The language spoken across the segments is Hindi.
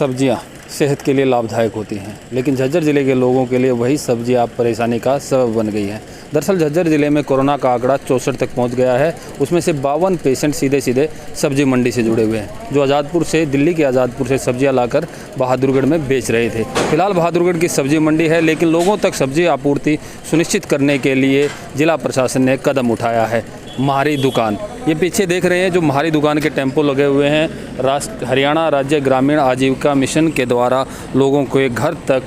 सब्जियां सेहत के लिए लाभदायक होती हैं, लेकिन झज्जर ज़िले के लोगों के लिए वही सब्जियां परेशानी का सबब बन गई हैं। दरअसल झज्जर ज़िले में कोरोना का आंकड़ा 64 तक पहुंच गया है। उसमें से 52 पेशेंट सीधे सब्जी मंडी से जुड़े हुए हैं, जो आज़ादपुर से, दिल्ली के आज़ादपुर से सब्जियां लाकर बहादुरगढ़ में बेच रहे थे। फिलहाल बहादुरगढ़ की सब्जी मंडी है, लेकिन लोगों तक सब्जी आपूर्ति सुनिश्चित करने के लिए जिला प्रशासन ने कदम उठाया है। म्हारी दुकान, ये पीछे देख रहे हैं जो म्हारी दुकान के टेम्पो लगे हुए हैं, हरियाणा राज्य ग्रामीण आजीविका मिशन के द्वारा लोगों को घर तक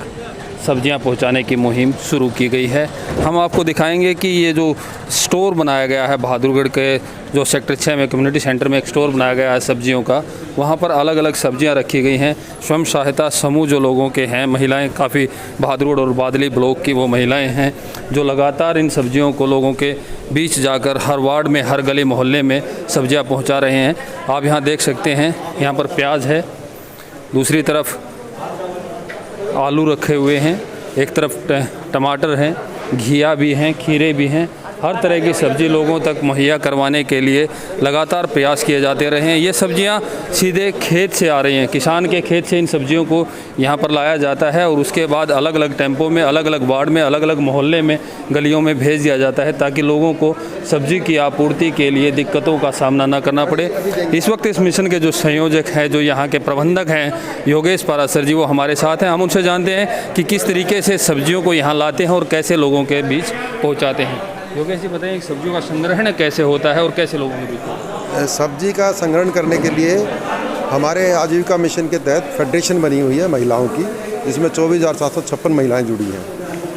सब्जियां पहुंचाने की मुहिम शुरू की गई है। हम आपको दिखाएंगे कि ये जो स्टोर बनाया गया है बहादुरगढ़ के जो सेक्टर 6 में कम्युनिटी सेंटर में एक स्टोर बनाया गया है सब्जियों का, वहाँ पर अलग अलग सब्जियां रखी गई हैं। स्वयं सहायता समूह जो लोगों के हैं, महिलाएं काफ़ी बहादुरगढ़ और बादली ब्लॉक की वो महिलाएं हैं जो लगातार इन सब्जियों को लोगों के बीच जाकर हर वार्ड में, हर गली मोहल्ले में सब्जियां पहुंचा रहे हैं। आप यहाँ देख सकते हैं, यहाँ पर प्याज है, दूसरी तरफ आलू रखे हुए हैं, एक तरफ टमाटर हैं, घिया भी हैं, खीरे भी हैं। हर तरह की सब्ज़ी लोगों तक मुहैया करवाने के लिए लगातार प्रयास किए जाते रहे हैं। ये सब्जियां सीधे खेत से आ रही हैं, किसान के खेत से इन सब्जियों को यहाँ पर लाया जाता है और उसके बाद अलग अलग टेम्पो में, अलग अलग वार्ड में, अलग अलग मोहल्ले में, गलियों में भेज दिया जाता है, ताकि लोगों को सब्जी की आपूर्ति के लिए दिक्कतों का सामना न करना पड़े। इस वक्त इस मिशन के जो संयोजक हैं, जो यहाँ के प्रबंधक हैं, योगेश पारासर जी, वो हमारे साथ हैं। हम उनसे जानते हैं कि किस तरीके से सब्जियों को यहाँ लाते हैं और कैसे लोगों के बीच पहुँचाते हैं। योगेश जी बताइए, सब्जियों का संग्रहण कैसे होता है और कैसे लोगों के बीच? सब्जी का संग्रहण करने के लिए हमारे आजीविका मिशन के तहत फेडरेशन बनी हुई है महिलाओं की, जिसमें 24,756 महिलाएं जुड़ी हैं।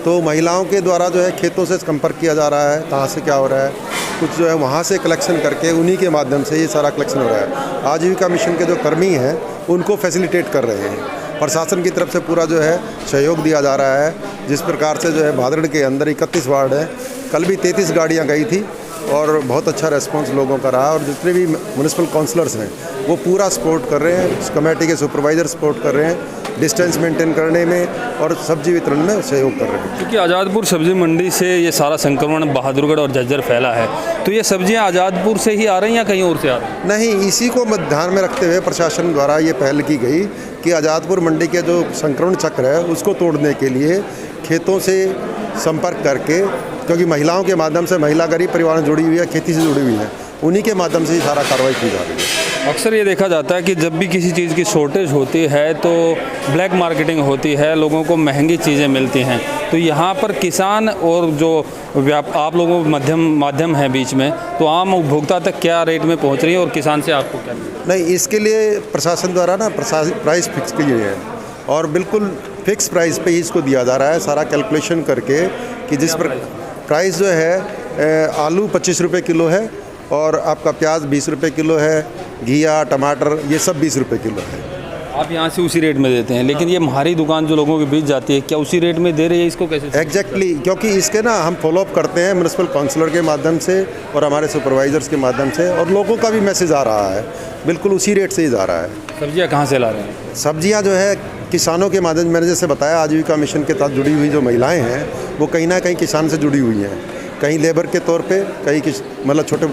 तो महिलाओं के द्वारा जो है खेतों से संपर्क किया जा रहा है, कहाँ से क्या हो रहा है, कुछ जो है वहाँ से कलेक्शन करके उन्हीं के माध्यम से ये सारा कलेक्शन हो रहा है। आजीविका मिशन के जो कर्मी हैं उनको फैसिलिटेट कर रहे हैं। प्रशासन की तरफ से पूरा जो है सहयोग दिया जा रहा है। जिस प्रकार से जो है बहादुरगढ़ के अंदर 31 वार्ड है, कल भी 33 गाड़ियां गई थी और बहुत अच्छा रेस्पॉन्स लोगों का रहा। और जितने भी म्यूनिसिपल काउंसलर्स हैं वो पूरा सपोर्ट कर रहे हैं, कमेटी के सुपरवाइज़र सपोर्ट कर रहे हैं, डिस्टेंस मेंटेन करने में और सब्जी वितरण में सहयोग कर रहे हैं। क्योंकि आज़ादपुर सब्जी मंडी से ये सारा संक्रमण बहादुरगढ़ और झज्जर फैला है, तो ये सब्जियां आज़ादपुर से ही आ रही हैं या कहीं और से आ रही हैं? नहीं, इसी को ध्यान में रखते हुए प्रशासन द्वारा ये पहल की गई कि आज़ादपुर मंडी के जो संक्रमण चक्र है उसको तोड़ने के लिए खेतों से संपर्क करके, क्योंकि महिलाओं के माध्यम से, महिला गरीब परिवार जुड़ी हुई है, खेती से जुड़ी हुई है, उन्हीं के माध्यम से ही सारा कार्रवाई की जा रही है। अक्सर ये देखा जाता है कि जब भी किसी चीज़ की शॉर्टेज होती है तो ब्लैक मार्केटिंग होती है, लोगों को महंगी चीज़ें मिलती हैं। तो यहाँ पर किसान और जो आप लोगों माध्यम है बीच में, तो आम उपभोक्ता तक क्या रेट में पहुँच रही है और किसान से आपको क्या? नहीं, इसके लिए प्रशासन द्वारा ना प्राइस फिक्स की गई है और बिल्कुल फिक्स प्राइस पे ही इसको दिया जा रहा है, सारा कैलकुलेशन करके कि जिस पर प्राइस जो है आलू 25 रुपये किलो है और आपका प्याज 20 रुपये किलो है, घिया, टमाटर ये सब 20 रुपये किलो है। आप यहाँ से उसी रेट में देते हैं, लेकिन ये म्हारी दुकान जो लोगों के बीच जाती है, क्या उसी रेट में दे रही है? इसको कैसे? एग्जैक्टली, क्योंकि इसके ना हम फॉलोअप करते हैं म्यूनिसिपल काउंसलर के माध्यम से और हमारे सुपरवाइजर्स के माध्यम से, और लोगों का भी मैसेज आ रहा है, बिल्कुल उसी रेट से ही जा रहा है। सब्जियाँ कहाँ से ला रहे हैं? सब्जियाँ जो है किसानों के माध्यम, मैंने जैसे बताया, आजीविका मिशन के साथ जुड़ी हुई जो महिलाएँ हैं वो कहीं ना कहीं किसान से जुड़ी हुई हैं, कहीं लेबर के तौर पे, कहीं मतलब छोटे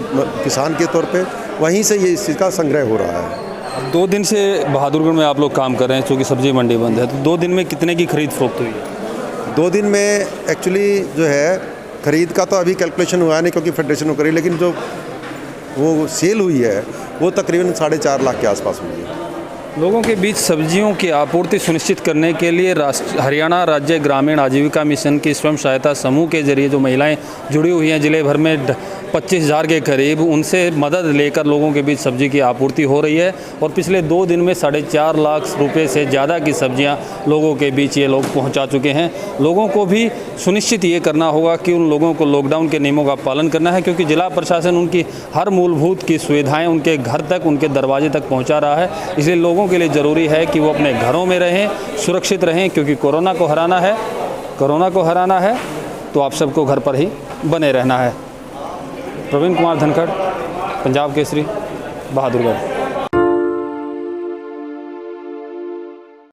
किसान के तौर पे, वहीं से ये इस चीज़ का संग्रह हो रहा है। 2 दिन से बहादुरगढ़ में आप लोग काम कर रहे हैं, चूँकि सब्जी मंडी बंद है, तो 2 दिन में कितने की खरीद फरोख्त हुई है? 2 दिन में एक्चुअली जो है खरीद का तो अभी कैलकुलेशन हुआ नहीं, क्योंकि फेडरेशन करी, लेकिन जो वो सेल हुई है वो तकरीबन 4.5 लाख के आसपास हुई है। लोगों के बीच सब्जियों की आपूर्ति सुनिश्चित करने के लिए हरियाणा राज्य ग्रामीण आजीविका मिशन की स्वयं सहायता समूह के जरिए जो महिलाएं जुड़ी हुई हैं, जिले भर में 25,000 के करीब, उनसे मदद लेकर लोगों के बीच सब्जी की आपूर्ति हो रही है। और पिछले 2 दिन में 4.5 लाख रुपए से ज़्यादा की सब्जियां लोगों के बीच ये लोग पहुंचा चुके हैं। लोगों को भी सुनिश्चित ये करना होगा कि उन लोगों को लॉकडाउन के नियमों का पालन करना है, क्योंकि जिला प्रशासन उनकी हर मूलभूत की सुविधाएँ उनके घर तक, उनके दरवाजे तक पहुँचा रहा है। इसलिए लोगों के लिए ज़रूरी है कि वो अपने घरों में रहें, सुरक्षित रहें, क्योंकि कोरोना को हराना है तो आप सबको घर पर ही बने रहना है। प्रवीण कुमार धनखड़, पंजाब केसरी, बहादुरगढ़।